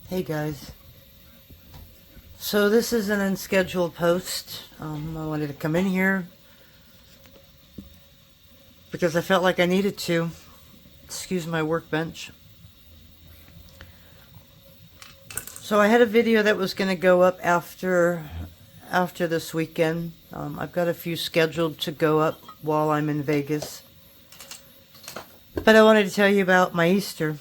Hey guys. So this is an unscheduled post. I wanted to come in here because I felt like I needed to. Excuse my workbench. So I had a video that was going to go up after this weekend. I've got a few scheduled to go up while I'm in Vegas. But I wanted to tell you about my Easter.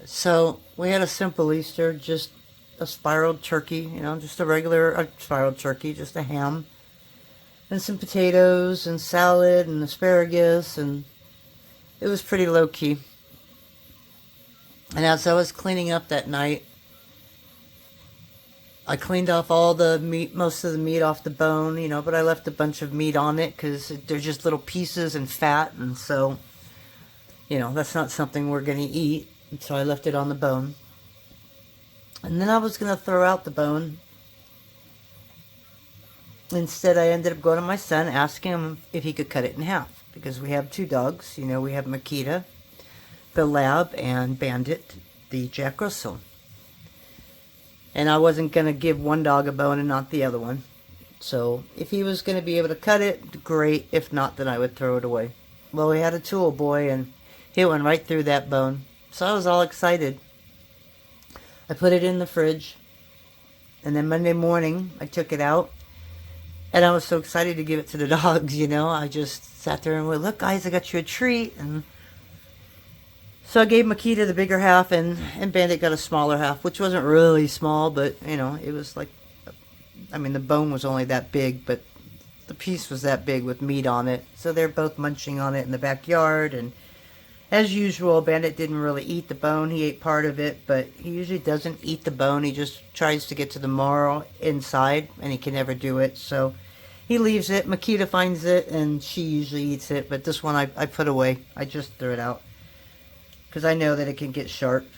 So we had a simple Easter, just a spiraled turkey, just a regular spiraled turkey, just a ham, and some potatoes and salad and asparagus, and it was pretty low key. And as I was cleaning up that night, I cleaned off all the meat, most of the meat off the bone, but I left a bunch of meat on it because they're just little pieces and fat, and so, that's not something we're going to eat. And so I left it on the bone. And then I was going to throw out the bone. Instead, I ended up going to my son, asking him if he could cut it in half. Because we have two dogs. We have Makita, the lab, and Bandit, the Jack Russell. And I wasn't going to give one dog a bone and not the other one. So if he was going to be able to cut it, great. If not, then I would throw it away. Well, we had a tool boy, and he went right through that bone. So I was all excited. I put it in the fridge. And then Monday morning, I took it out. And I was so excited to give it to the dogs, I just sat there and went, look, guys, I got you a treat. And so I gave Makita the bigger half, and Bandit got a smaller half, which wasn't really small, but, it was like, the bone was only that big, but the piece was that big with meat on it. So they're both munching on it in the backyard, and as usual, Bandit didn't really eat the bone. He ate part of it, but he usually doesn't eat the bone. He just tries to get to the marrow inside, and he can never do it. So he leaves it. Makita finds it, and she usually eats it. But this one I put away. I just threw it out because I know that it can get sharp.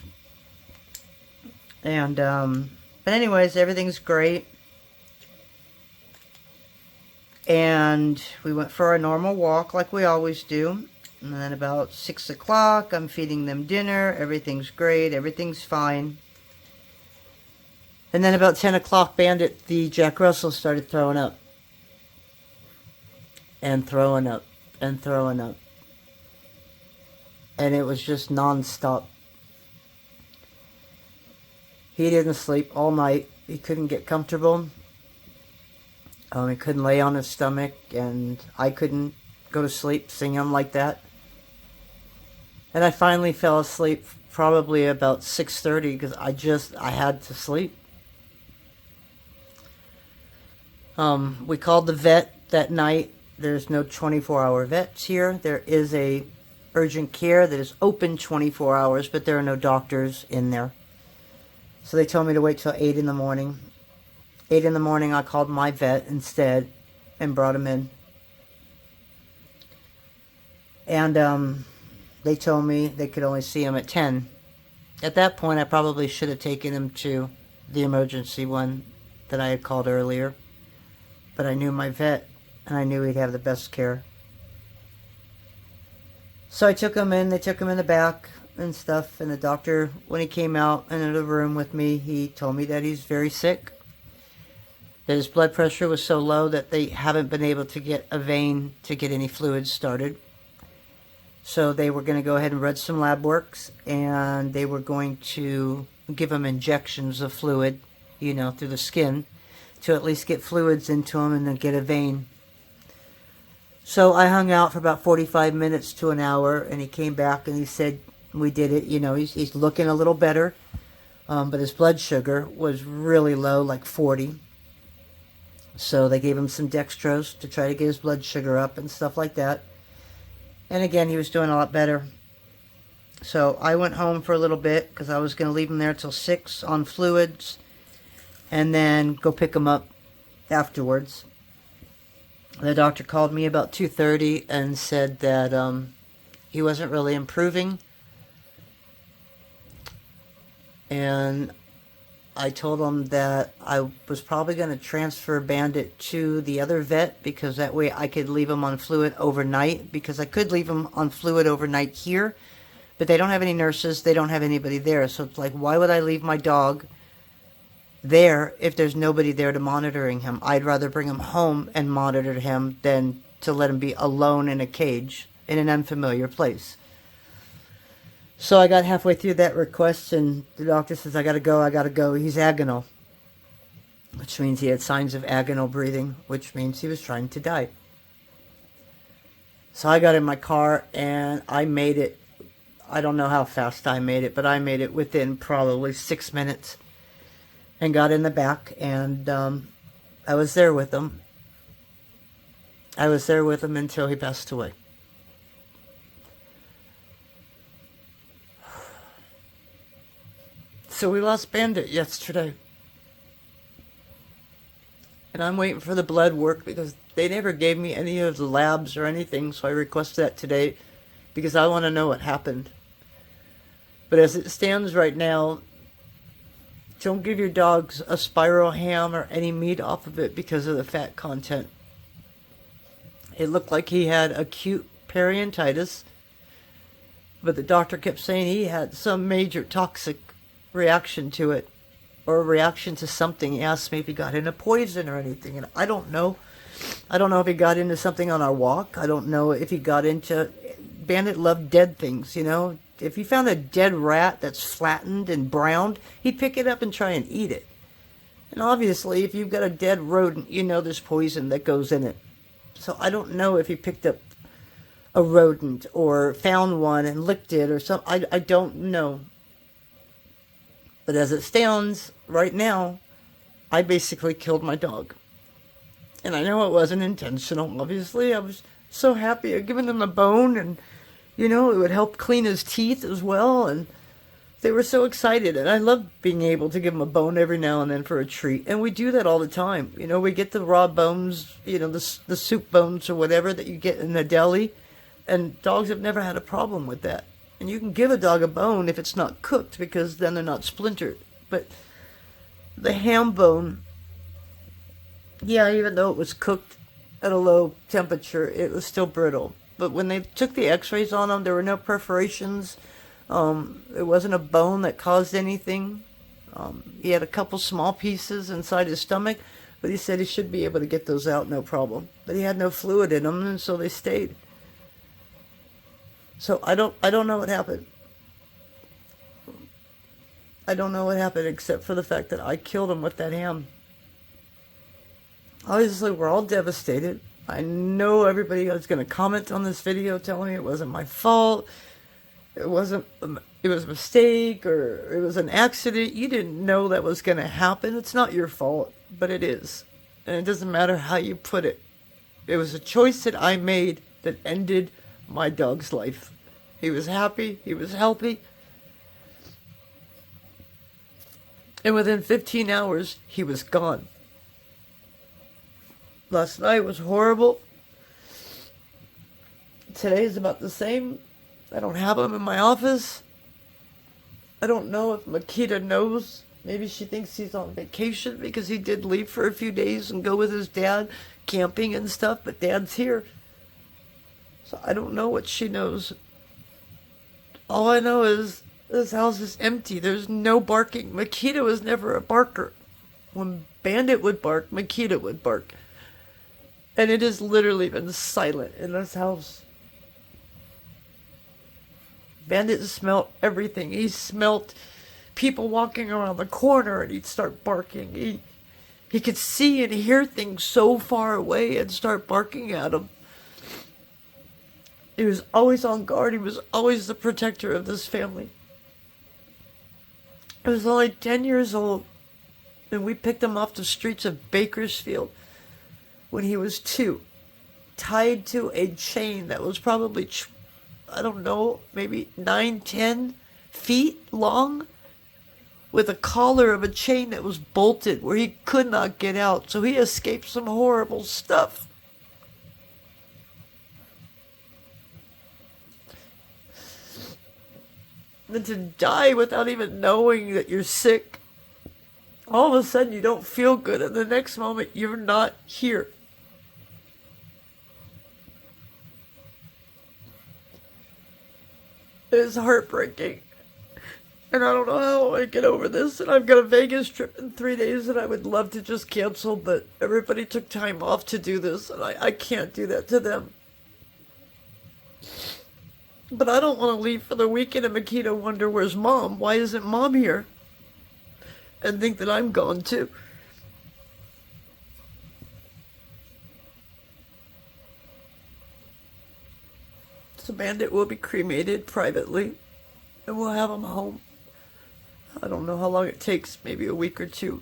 And but anyways, everything's great. And we went for a normal walk like we always do. And then about 6 o'clock, I'm feeding them dinner. Everything's great. Everything's fine. And then about 10 o'clock, Bandit, the Jack Russell, started throwing up. And throwing up. And throwing up. And it was just non-stop. He didn't sleep all night. He couldn't get comfortable. He couldn't lay on his stomach. And I couldn't go to sleep seeing him like that. And I finally fell asleep probably about 6:30 because I had to sleep. We called the vet that night. There's no 24-hour vets here. There is a urgent care that is open 24 hours, but there are no doctors in there. So they told me to wait till 8 in the morning. 8 in the morning, I called my vet instead and brought him in. And they told me they could only see him at 10. At that point, I probably should have taken him to the emergency one that I had called earlier. But I knew my vet, and I knew he'd have the best care. So I took him in. They took him in the back and stuff. And the doctor, when he came out into the room with me, he told me that he's very sick. That his blood pressure was so low that they haven't been able to get a vein to get any fluids started. So they were going to go ahead and run some lab works, and they were going to give him injections of fluid, through the skin, to at least get fluids into him and then get a vein. So I hung out for about 45 minutes to an hour, and he came back and he said, we did it. He's looking a little better, but his blood sugar was really low, like 40. So they gave him some dextrose to try to get his blood sugar up and stuff like that. And again, he was doing a lot better. So I went home for a little bit because I was going to leave him there till 6 on fluids and then go pick him up afterwards. The doctor called me about 2:30 and said that he wasn't really improving. And I told him that I was probably going to transfer Bandit to the other vet because that way I could leave him on fluid overnight, because I could leave him on fluid overnight here, but they don't have any nurses. They don't have anybody there. So it's like, why would I leave my dog there if there's nobody there to monitoring him? I'd rather bring him home and monitor him than to let him be alone in a cage in an unfamiliar place. So I got halfway through that request, and the doctor says, I gotta go. He's agonal, which means he had signs of agonal breathing, which means he was trying to die. So I got in my car, and I made it. I don't know how fast I made it, but I made it within probably 6 minutes, and got in the back, and I was there with him. I was there with him until he passed away. So we lost Bandit yesterday. And I'm waiting for the blood work because they never gave me any of the labs or anything. So I requested that today because I want to know what happened. But as it stands right now, don't give your dogs a spiral ham or any meat off of it because of the fat content. It looked like he had acute periodontitis, but the doctor kept saying he had some major toxic reaction to it, or a reaction to something. He asked me if he got into poison or anything, and I don't know. I don't know if he got into something on our walk. I don't know if he got into... Bandit loved dead things, you know. If he found a dead rat that's flattened and browned, he'd pick it up and try and eat it. And obviously, if you've got a dead rodent, you know there's poison that goes in it. So I don't know if he picked up a rodent or found one and licked it or something. I don't know. But as it stands right now, I basically killed my dog. And I know it wasn't intentional, obviously. I was so happy. I'd given him a bone, and, you know, it would help clean his teeth as well. And they were so excited. And I love being able to give him a bone every now and then for a treat. And we do that all the time. You know, we get the raw bones, you know, the soup bones or whatever that you get in the deli. And dogs have never had a problem with that. And you can give a dog a bone if it's not cooked, because then they're not splintered. But the ham bone, yeah, even though it was cooked at a low temperature, it was still brittle. But when they took the x-rays on him, there were no perforations. It wasn't a bone that caused anything. He had a couple small pieces inside his stomach, but he said he should be able to get those out, no problem. But he had no fluid in him, and so they stayed. So I don't know what happened. I don't know what happened except for the fact that I killed him with that ham. Obviously, we're all devastated. I know everybody is going to comment on this video telling me it wasn't my fault. It was a mistake, or it was an accident. You didn't know that was going to happen. It's not your fault, but it is. And it doesn't matter how you put it. It was a choice that I made that ended my dog's life. He was happy. He was healthy. And within 15 hours, he was gone. Last night was horrible. Today is about the same. I don't have him in my office. I don't know if Makita knows. Maybe she thinks he's on vacation, because he did leave for a few days and go with his dad camping and stuff, but Dad's here. So I don't know what she knows. All I know is this house is empty. There's no barking. Makita was never a barker. When Bandit would bark, Makita would bark. And it has literally been silent in this house. Bandit smelled everything. He smelled people walking around the corner, and he'd start barking. He could see and hear things so far away and start barking at them. He was always on guard. He was always the protector of this family. He was only 10 years old, and we picked him off the streets of Bakersfield when he was 2, tied to a chain that was probably, I don't know, maybe 9, 10 feet long, with a collar of a chain that was bolted where he could not get out. So he escaped some horrible stuff. And to die without even knowing that you're sick all of a sudden you don't feel good, and the next moment you're not here. It's heartbreaking. And I don't know how I get over this. And I've got a Vegas trip in 3 days that I would love to just cancel, but everybody took time off to do this, and I can't do that to them. But I don't want to leave for the weekend and Makita wonder, where's Mom? Why isn't Mom here? And think that I'm gone too. So Bandit will be cremated privately, and we'll have him home. I don't know how long it takes, maybe a week or two.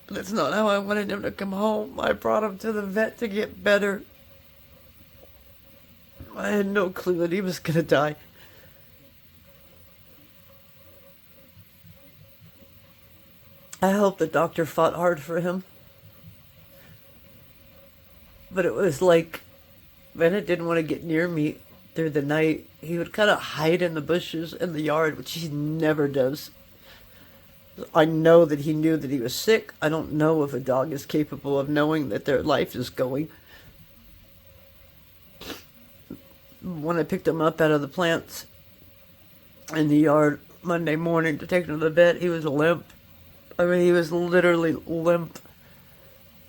But that's not how I wanted him to come home. I brought him to the vet to get better. I had no clue that he was going to die. I hope the doctor fought hard for him. But it was like Bennett didn't want to get near me through the night. He would kind of hide in the bushes in the yard, which he never does. I know that he knew that he was sick. I don't know if a dog is capable of knowing that their life is going. When I picked him up out of the plants in the yard Monday morning to take him to the vet, he was limp. I mean, he was literally limp.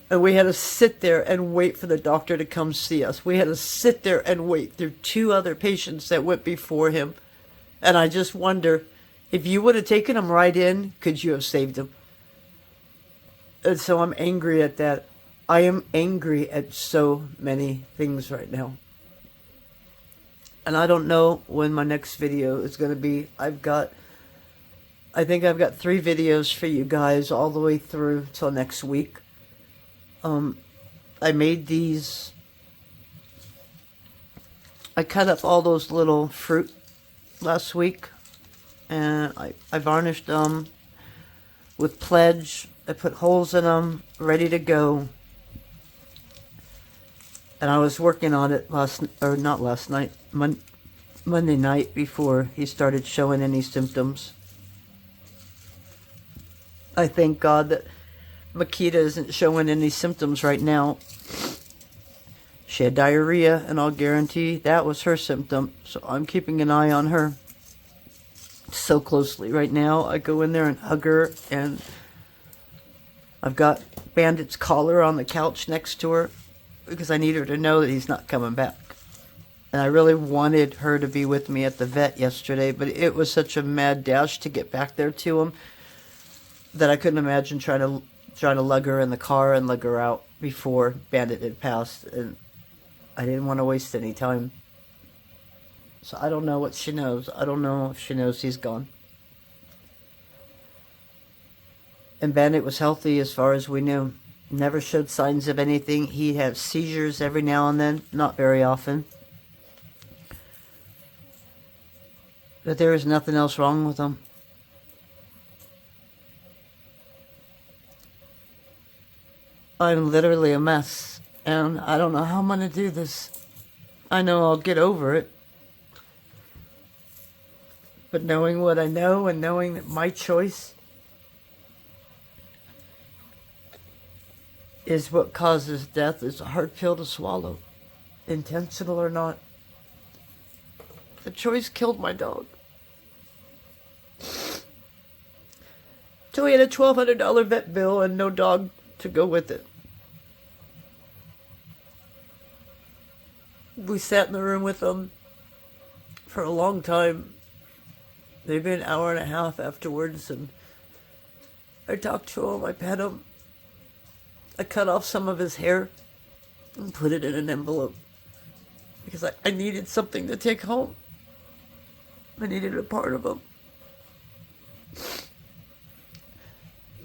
And we had to sit there and wait for the doctor to come see us. We had to sit there and wait. There were 2 other patients that went before him. And I just wonder, if you would have taken him right in, could you have saved him? And so I'm angry at that. I am angry at so many things right now. And I don't know when my next video is going to be. I think I've got 3 videos for you guys all the way through till next week. I made these. I cut up all those little fruit last week, and I varnished them with Pledge. I put holes in them, ready to go. And I was working on it Monday night before he started showing any symptoms. I thank God that Makita isn't showing any symptoms right now. She had diarrhea, and I'll guarantee that was her symptom. So I'm keeping an eye on her so closely right now. I go in there and hug her, and I've got Bandit's collar on the couch next to her because I need her to know that he's not coming back. And I really wanted her to be with me at the vet yesterday, but it was such a mad dash to get back there to him that I couldn't imagine trying to lug her in the car and lug her out before Bandit had passed, and I didn't want to waste any time. So I don't know what she knows. I don't know if she knows he's gone. And Bandit was healthy as far as we knew. Never showed signs of anything. He had seizures every now and then, not very often. But there was nothing else wrong with him. I'm literally a mess, and I don't know how I'm going to do this. I know I'll get over it. But knowing what I know and knowing that my choice is what causes death is a hard pill to swallow, intentional or not. The choice killed my dog. So we had a $1,200 vet bill and no dog to go with it. We sat in the room with them for a long time, maybe an hour and a half afterwards, and I talked to him, I pet him, I cut off some of his hair and put it in an envelope because I needed something to take home. I needed a part of him.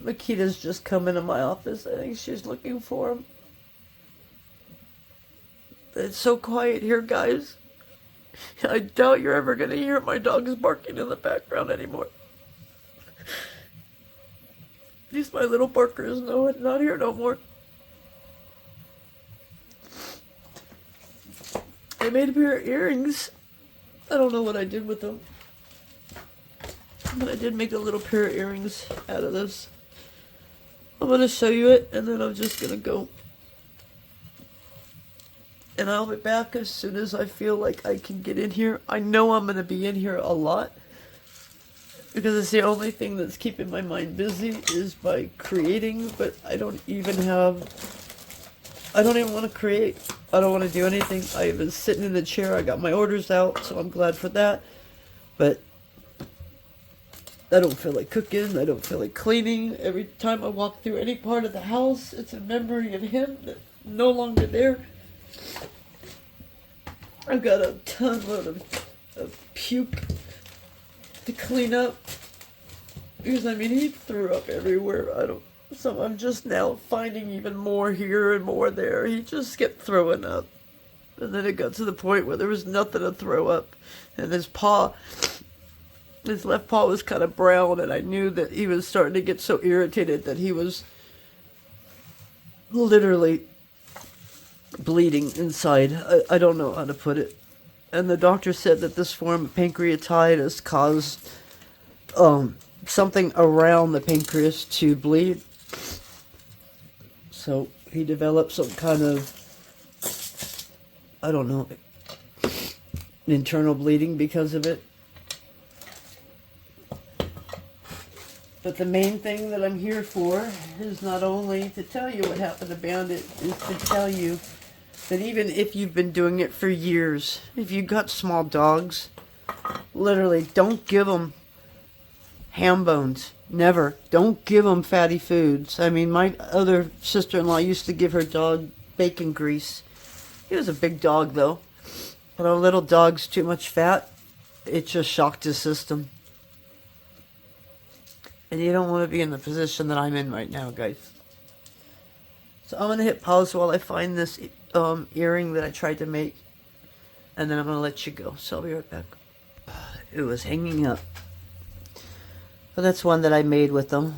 Makita's just come into my office. I think she's looking for him. It's so quiet here, guys. I doubt you're ever going to hear my dogs barking in the background anymore. These my little barkers know it's not here no more. I made a pair of earrings. I don't know what I did with them. But I did make a little pair of earrings out of this. I'm going to show you it, and then I'm just going to go. And I'll be back as soon as I feel like I can get in here. I know I'm going to be in here a lot, because it's the only thing that's keeping my mind busy is by creating, but I don't even want to create. I don't want to do anything. I've been sitting in the chair. I got my orders out, so I'm glad for that. But I don't feel like cooking. I don't feel like cleaning. Every time I walk through any part of the house, it's a memory of him that's no longer there. I've got a ton load of puke to clean up. Because, I mean, he threw up everywhere. So I'm just now finding even more here and more there. He just kept throwing up. And then it got to the point where there was nothing to throw up. And his left paw was kind of brown, and I knew that he was starting to get so irritated that he was literally bleeding inside. I don't know how to put it. And the doctor said that this form of pancreatitis caused something around the pancreas to bleed. So he developed some kind of, I don't know, internal bleeding because of it. But the main thing that I'm here for is not only to tell you what happened to Bandit, is to tell you that even if you've been doing it for years, if you've got small dogs, literally don't give them ham bones. Never. Don't give them fatty foods. I mean, my other sister-in-law used to give her dog bacon grease. He was a big dog, though. But a little dog's too much fat. It just shocked his system. And you don't want to be in the position that I'm in right now, guys. So I'm going to hit pause while I find this earring that I tried to make. And then I'm going to let you go. So I'll be right back. It was hanging up. But that's one that I made with them.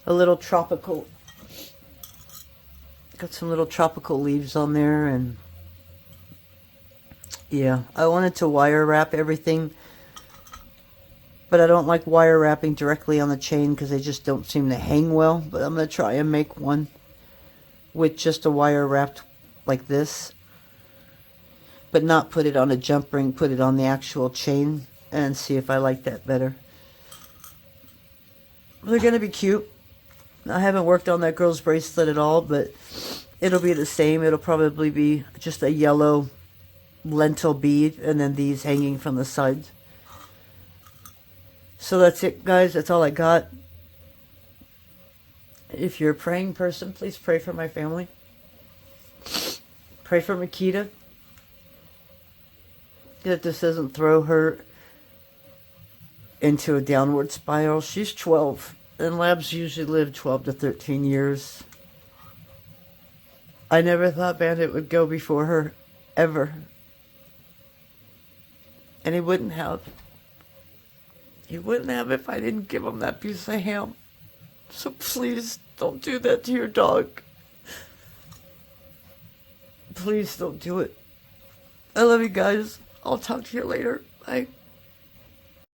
A little tropical. Got some little tropical leaves on there. And yeah, I wanted to wire wrap everything. But I don't like wire wrapping directly on the chain because they just don't seem to hang well. But I'm going to try and make one with just a wire wrapped like this. But not put it on a jump ring, put it on the actual chain and see if I like that better. They're going to be cute. I haven't worked on that girl's bracelet at all, but it'll be the same. It'll probably be just a yellow lentil bead and then these hanging from the sides. So that's it, guys. That's all I got. If you're a praying person, please pray for my family. Pray for Makita. That this doesn't throw her into a downward spiral. She's 12, and labs usually live 12 to 13 years. I never thought Bandit would go before her, ever. And he wouldn't have. He wouldn't have if I didn't give him that piece of ham. So please don't do that to your dog. Please don't do it. I love you guys. I'll talk to you later. Bye.